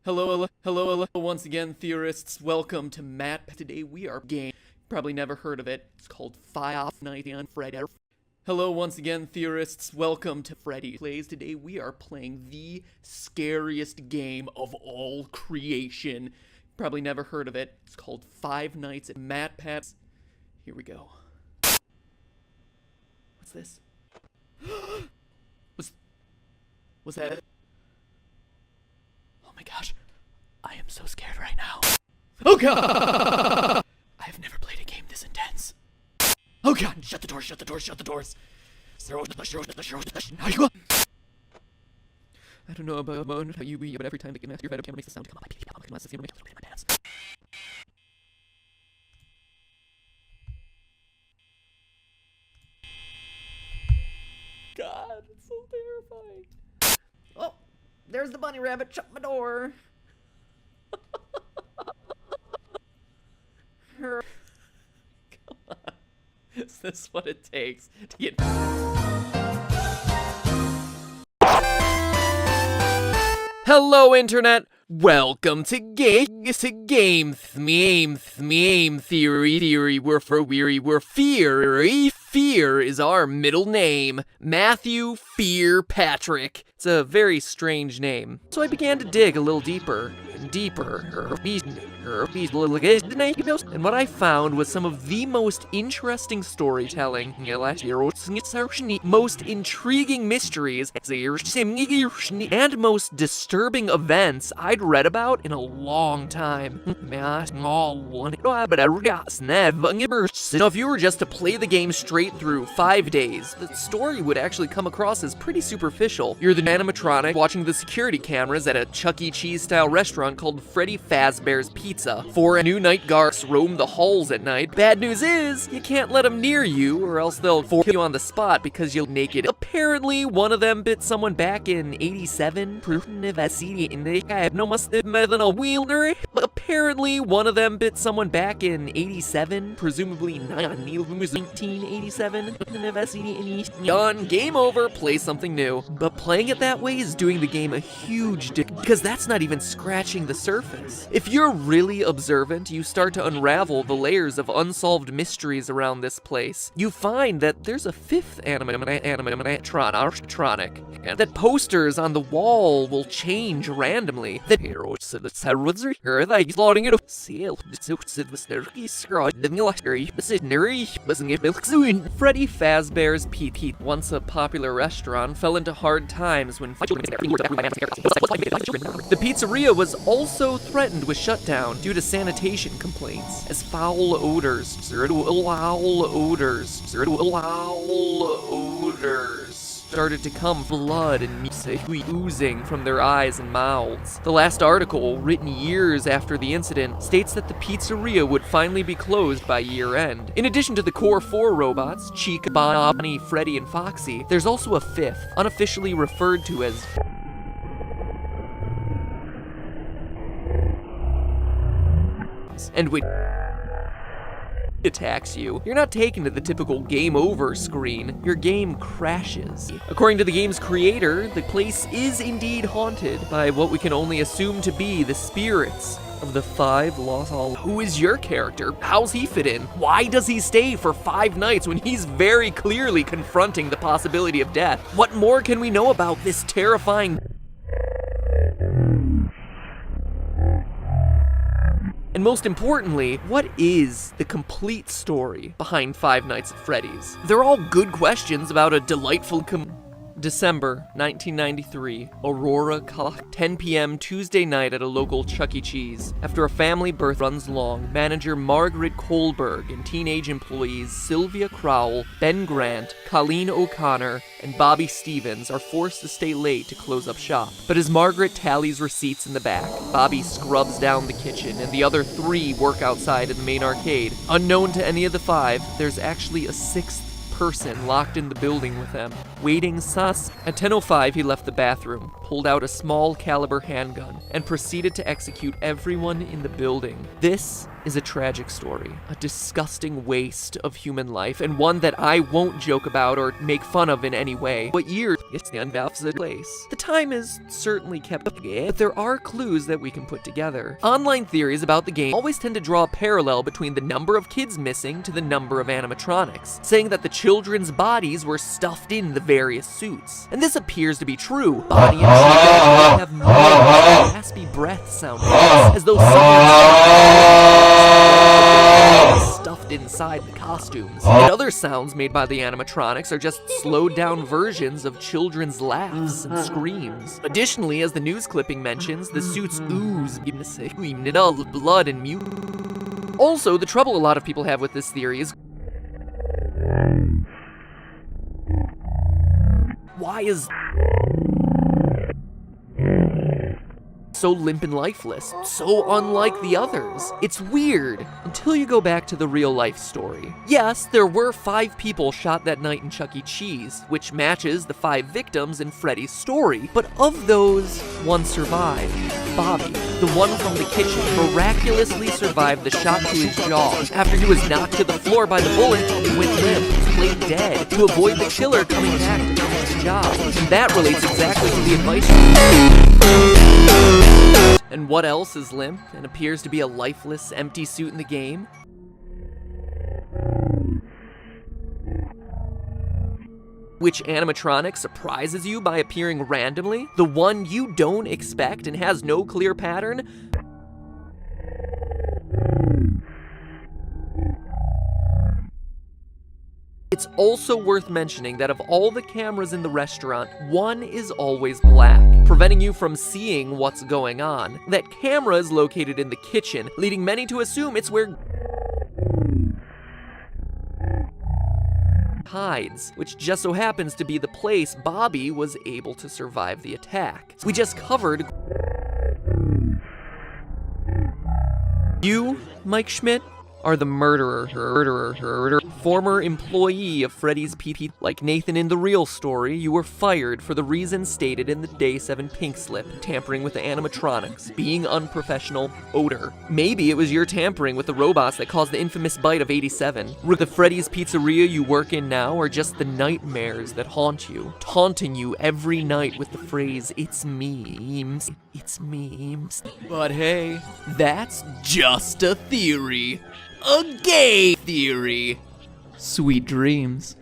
Hello, once again, theorists. Welcome to Matt. Today we are game. Probably never heard of it. It's called Five Nights at Freddy's. Hello, once again, theorists. Welcome to Freddy Plays. Today we are playing the scariest game of all creation. Probably never heard of it. It's called Five Nights at Matt Pat's. Here we go. What's this? Was that it? Oh my gosh. I am so scared right now. Oh god! I have never played a game this intense. Oh god! Shut the doors, shut the doors, shut the doors. I don't know about how you but every time the game after your head camera makes the sound come up, I must have my pants. God, it's so terrifying. Oh, there's the bunny rabbit. Shut my door. Come on. Is this what it takes to get... Hello, Internet! Welcome to Game Theory. We're Fear. Fear is our middle name. Matthew Fear Patrick. It's a very strange name. So I began to dig a little deeper. And what I found was some of the most interesting storytelling, most intriguing mysteries, and most disturbing events I'd read about in a long time. Now, if you were just to play the game straight through 5 days, the story would actually come across as pretty superficial. You're the animatronic watching the security cameras at a Chuck E. Cheese-style restaurant called Freddy Fazbear's Pizza. 4 new night guards roam the halls at night. Bad news is, you can't let them near you, or else they'll kill you on the spot because you're naked. Apparently, one of them bit someone back in 87. Apparently, one of them bit someone back in 87, presumably 1987. Done, game over, play something new. But playing it that way is doing the game a huge because that's not even scratching the surface. If you're really observant, you start to unravel the layers of unsolved mysteries around this place. You find that there's a fifth animatronic, and that posters on the wall will change randomly. Freddy Fazbear's Pizza, once a popular restaurant, fell into hard times when the pizzeria was also threatened with shutdown due to sanitation complaints, as foul odors started to come, blood and mucus oozing from their eyes and mouths. The last article, written years after the incident, states that the pizzeria would finally be closed by year-end. In addition to the core 4 robots, Chica, Bonnie, Freddy, and Foxy, there's also a fifth, unofficially referred to as and when attacks you, you're not taken to the typical game over screen. Your game crashes. According to the game's creator, the place is indeed haunted by what we can only assume to be the spirits of the 5 lost souls. Who is your character? How's he fit in? Why does he stay for 5 nights when he's very clearly confronting the possibility of death? What more can we know about this terrifying... And most importantly, what is the complete story behind Five Nights at Freddy's? They're all good questions about a delightful December 1993, Aurora, Colorado. 10 p.m. Tuesday night at a local Chuck E. Cheese. After a family birth runs long, manager Margaret Kohlberg and teenage employees Sylvia Crowell, Ben Grant, Colleen O'Connor, and Bobby Stevens are forced to stay late to close up shop. But as Margaret tallies receipts in the back, Bobby scrubs down the kitchen, and the other 3 work outside in the main arcade. Unknown to any of the 5, there's actually a 6th person locked in the building with them, waiting sus. At 10:05, he left the bathroom, pulled out a small caliber handgun, and proceeded to execute everyone in the building. This is a tragic story, a disgusting waste of human life, and one that I won't joke about or make fun of in any way. But years the place. The time is certainly kept, but there are clues that we can put together. Online theories about the game always tend to draw a parallel between the number of kids missing to the number of animatronics, saying that the children's bodies were stuffed in the various suits. And this appears to be true. Bonnie and Chica have no raspy breath sound as though someone stuffed inside the costumes. And other sounds made by the animatronics are just slowed down versions of children's laughs and screams. Additionally, as the news clipping mentions, the suits ooze blood and mucus. Also, the trouble a lot of people have with this theory is, why is so limp and lifeless, so unlike the others? It's weird, until you go back to the real life story. Yes, there were 5 people shot that night in Chuck E. Cheese, which matches the 5 victims in Freddy's story, but of those, 1 survived. Bobby, the one from the kitchen, miraculously survived the shot to his jaw. After he was knocked to the floor by the bullet, he went limp, played dead, to avoid the killer coming back to finish the job. And that relates exactly to the advice. And what else is limp and appears to be a lifeless, empty suit in the game? Which animatronic surprises you by appearing randomly? The one you don't expect and has no clear pattern? It's also worth mentioning that of all the cameras in the restaurant, one is always black, preventing you from seeing what's going on. That camera is located in the kitchen, leading many to assume it's where hides, which just so happens to be the place Bobby was able to survive the attack. We just covered. You, Mike Schmidt, are the murderer, former employee of Freddy's PP. Like Nathan in the real story, you were fired for the reasons stated in the Day 7 pink slip: tampering with the animatronics, being unprofessional, odor. Maybe it was your tampering with the robots that caused the infamous bite of 87. The Freddy's Pizzeria you work in now, or just the nightmares that haunt you, taunting you every night with the phrase, "It's memes, it's memes." But hey, that's just a theory. A gay theory. Sweet dreams.